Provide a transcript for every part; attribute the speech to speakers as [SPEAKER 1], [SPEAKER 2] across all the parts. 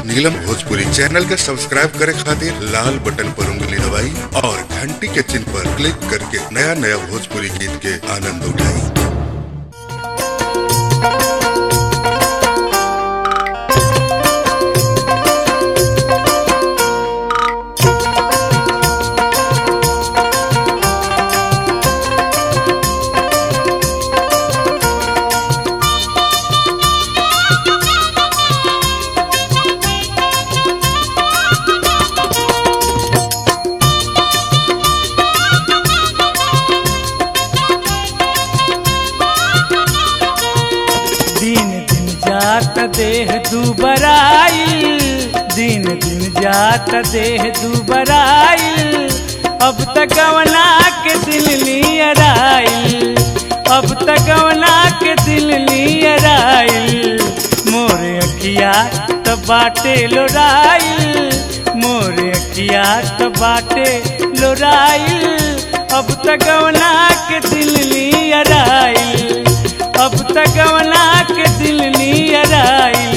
[SPEAKER 1] नीलम Bhojpuri channel के subscribe करे खातिर लाल बटन पर उंगली दबाई और घंटी के चिन्ह पर क्लिक करके नया नया भोजपुरी गीत के आनंद उठाई।
[SPEAKER 2] जात देह दुबराई, दिन दिन जात देह दुबराई, अब तक गवना के दिल नियराई, अब तक गवना के दिल नियराई, मोरे अखिया त बाटे लोराई, मोरे अखिया त बाटे लोराई, अब तक गवना के दिल नियराई, अब तक गवना के दिल नियराई।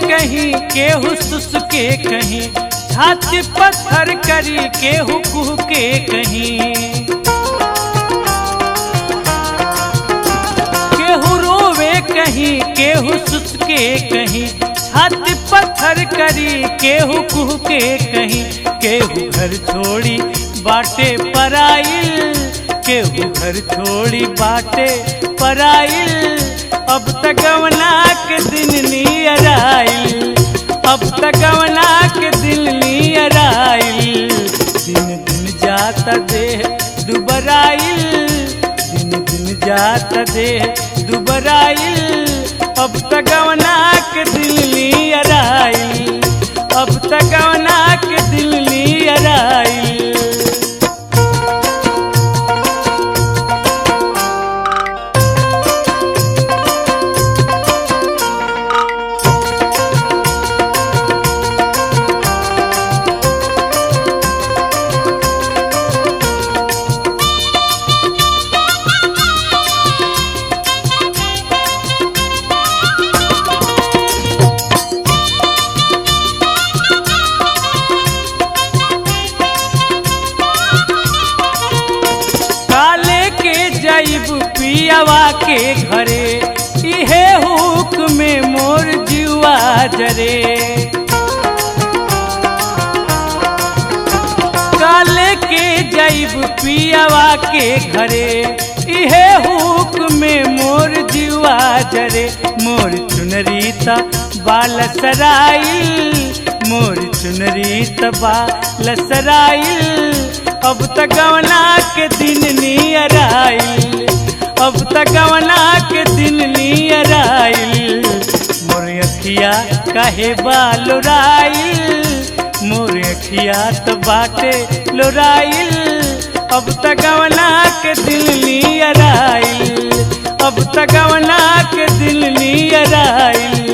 [SPEAKER 2] कहीं केहू सुसके कहीं, छाती पत्थर करी केहू कुह के कहीं, केहू रोवे कहीं केहू सुसके कहीं, छाती पत्थर करी केहू कुह के कहीं, केहू घर छोड़ी बाटे पराई, केहू घर छोड़ी बाटे पराई, अब तक गवना के दिन नियराई, अब तक गवना के दिल नियराई, दिन दिन जाता देह दुबराई, दिन दिन जाता देह दुबराई, अब तक गवना के दिल नियराई, अब तक गवना के दिल नियराई। पियावा के घरे इहे हुक में मोर जीवा जरे, काले के जाइब पियावा के घरे इहे हुक में मोर जीवा जरे, मोर चुनरी त बाल सराई, मोर चुनरी त बाल सराई, अब तक गवना के दिन नियराई, अब तक गवना के दिन नियराई, मोर अखिया काहे बालोराई, मोर अखिया त बाटे लोराई, अब तक गवना के दिल नियराई, अब तक गवना के दिल नियराई।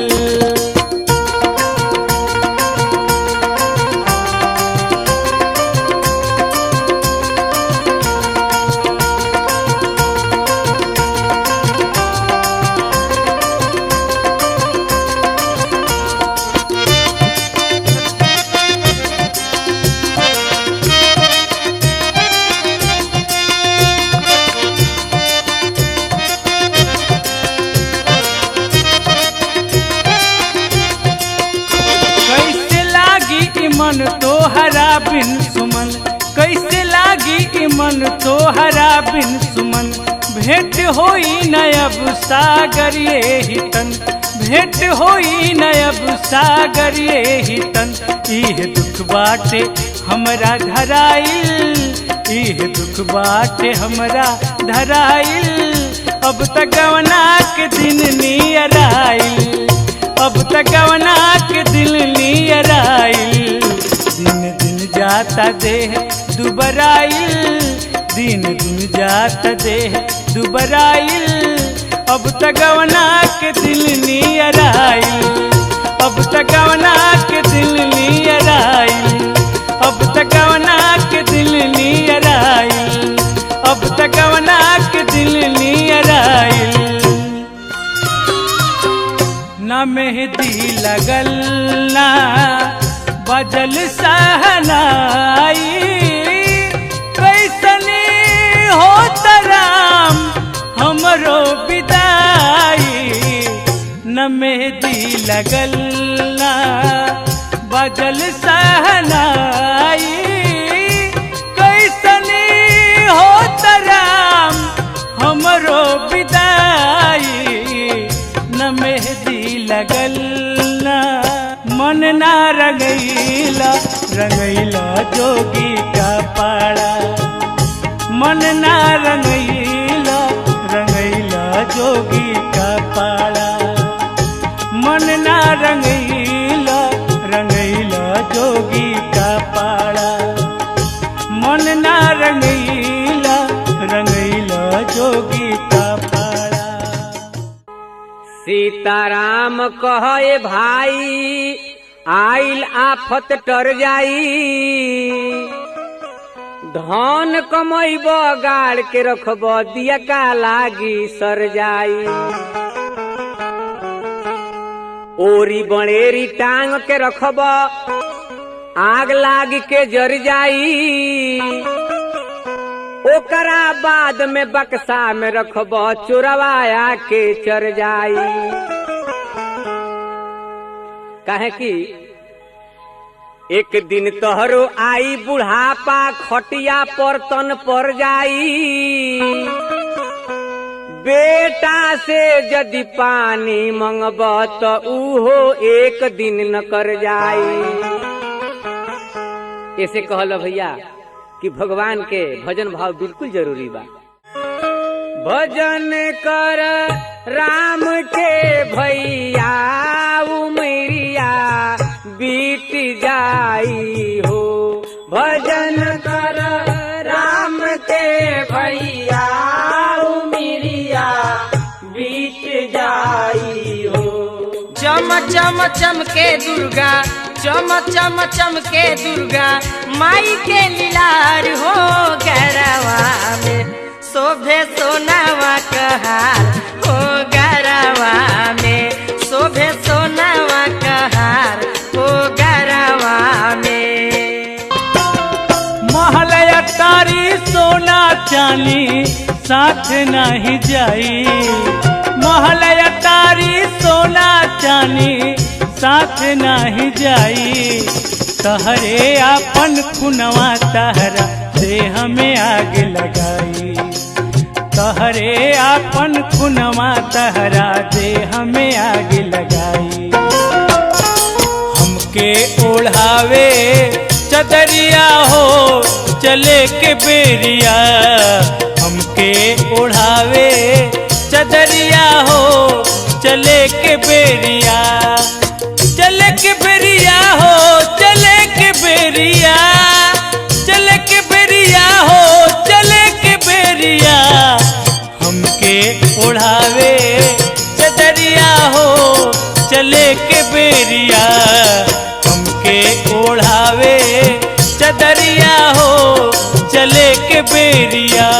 [SPEAKER 2] मन तोहरा बिन सुमन, कैसे लागी मन तोहरा बिन सुमन, भेंट होई नयब सागर ये हितन, भेंट होई नयब सागर ये हितन, इह दुख बाटे हमरा धराइल, इह दुख बाटे हमरा धराइल, अब तक गवना के दिन नियरा गवना के दिल नियर आइल, दिन दिन जाता देह दुबराइल, दिन दिन जाता देह दुबराइल। अब गवना के दिल नियर आइल, अब गवना के दिल नियर आइल, अब गवना के दिल नियर आइल, अब गवना के दिल नियर आइल। ना मेहंदी लगल ना बजल सहनाई, कैसनी होत राम हमरो विदाई। न मेहंदी लगल ना बजल सहनाई, कैसनी होत राम हमरो विदाई। न मेहंदी लगल ना मन ना रंगैला, रंगैला जोगी का पाड़ा। मन ना रंगैला, रंगैला जोगी का पाड़ा। मन ना रंगैला, रंगैला जोगी का पाड़ा। मन ना रंगैला, रंगैला जोगी का पाड़ा।
[SPEAKER 3] सीताराम कहे भाई आइल आफत टर जाई। धन कमैब गाड़ के रखब दिया का लागी सर जाई। ओरी बड़ेरी टांग के रखब आग लाग के जर जाई। ओकरा बाद में बक्सा में रखब चुरवाया के चर जाई। काहे कि एक दिन तोहरो आई बुढ़ापा खटिया पर तन पर जाई। बेटा से यदि पानी मंगब तो उहो एक दिन न कर जाई। ऐसे कहल भैया कि भगवान के भजन भाव बिल्कुल जरूरी बा। भजन कर राम के भैया उमरिया बीत जाई हो। भजन कर राम के भैया उमरिया बीत जाई हो।
[SPEAKER 4] चम चम चमके दुर्गा, चम चम चमके दुर्गा माई के लीलार हो। गरवा में शोभे सोनावा कहार हो। गरवा में शोभे सोनावा कहार हो। गरवा में
[SPEAKER 2] महल अटारी सोना चांदी साथ नहीं जाई। महल अटारी सोना चांदी साथ नहीं जाई। तहरे आपन खुनवा तहरा देह में आग लगाई। तहरे आपन खुनवा तहरा देह में आग लगाई। हमके ओढ़ावे चदरिया हो चले के बेरिया। हमके ओढ़ावे चदरिया हो चले के बेरिया। चले के बेरिया हो चले के बेरिया। चले के बेरिया हो चले के बेरिया। हमके ओढ़ावे चदरिया हो चले के बेरिया। हमके ओढ़ावे चदरिया हो चले के बेरिया।